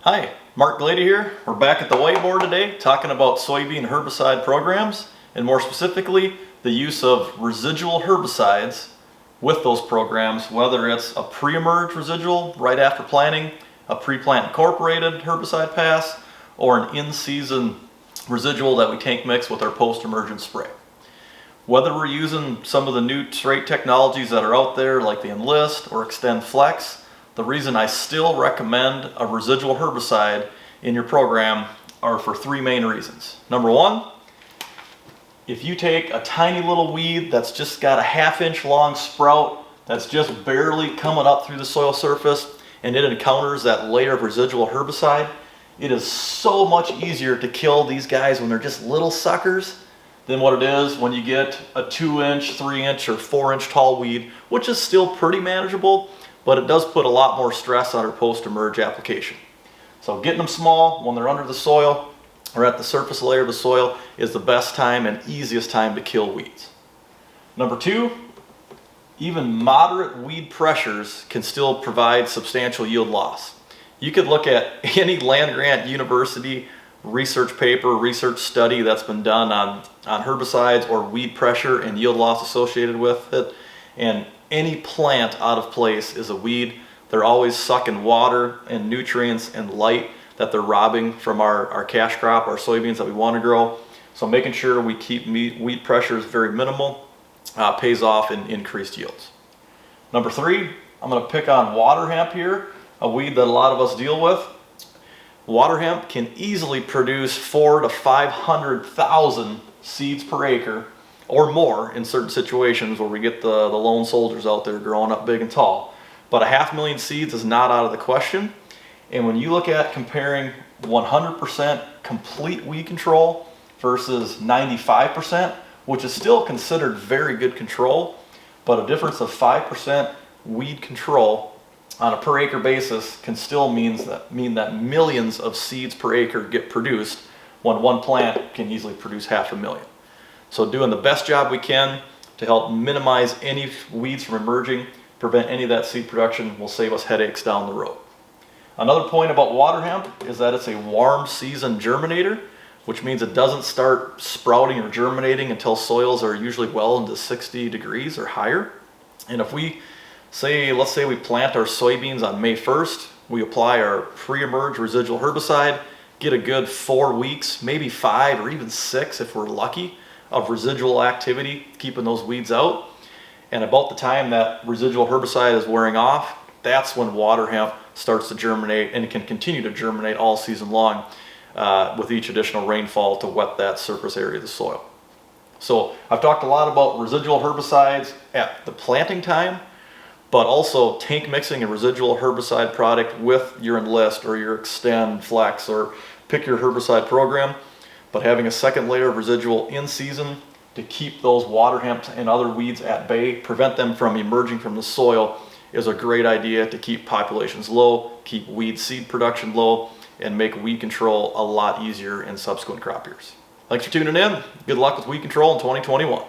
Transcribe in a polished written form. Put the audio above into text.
Hi, Mark Glady here. We're back at the whiteboard today talking about soybean herbicide programs, and more specifically the use of residual herbicides with those programs, whether it's a pre-emerge residual right after planting, a pre-plant incorporated herbicide pass, or an in-season residual that we tank mix with our post-emergent spray. Whether we're using some of the new trait technologies that are out there like the Enlist or Extend Flex, the reason I still recommend a residual herbicide in your program are for three main reasons. Number one, if you take a tiny little weed that's just got a half-inch long sprout that's just barely coming up through the soil surface and it encounters that layer of residual herbicide, it is so much easier to kill these guys when they're just little suckers than what it is when you get a 2-inch, 3-inch, or 4-inch tall weed, which is still pretty manageable, but it does put a lot more stress on our post-emerge application. So getting them small when they're under the soil or at the surface layer of the soil is the best time and easiest time to kill weeds. Number two, even moderate weed pressures can still provide substantial yield loss. You could look at any land-grant university research paper, research study that's been done on herbicides or weed pressure and yield loss associated with it, and any plant out of place is a weed. They're always sucking water and nutrients and light that they're robbing from our cash crop, our soybeans that we want to grow. So making sure we keep weed pressures very minimal pays off in increased yields. Number three, I'm going to pick on water hemp here, a weed that a lot of us deal with. Water hemp can easily produce 400,000 to 500,000 seeds per acre or more in certain situations where we get the lone soldiers out there growing up big and tall. But 500,000 seeds is not out of the question. And when you look at comparing 100% complete weed control versus 95%, which is still considered very good control, but a difference of 5% weed control on a per acre basis can still mean that millions of seeds per acre get produced when one plant can easily produce 500,000. So doing the best job we can to help minimize any weeds from emerging, prevent any of that seed production, will save us headaches down the road. Another point about water hemp is that it's a warm season germinator, which means it doesn't start sprouting or germinating until soils are usually well into 60 degrees or higher. And if let's say we plant our soybeans on May 1st, we apply our pre-emerge residual herbicide, get a good 4 weeks, maybe 5 or even 6 if we're lucky, of residual activity, keeping those weeds out. And about the time that residual herbicide is wearing off, that's when water hemp starts to germinate, and it can continue to germinate all season long with each additional rainfall to wet that surface area of the soil. So I've talked a lot about residual herbicides at the planting time, but also tank mixing a residual herbicide product with your Enlist or your Extend Flex, or pick your herbicide program. But having a second layer of residual in season to keep those water hemp and other weeds at bay, prevent them from emerging from the soil, is a great idea to keep populations low, keep weed seed production low, and make weed control a lot easier in subsequent crop years. Thanks for tuning in. Good luck with weed control in 2021.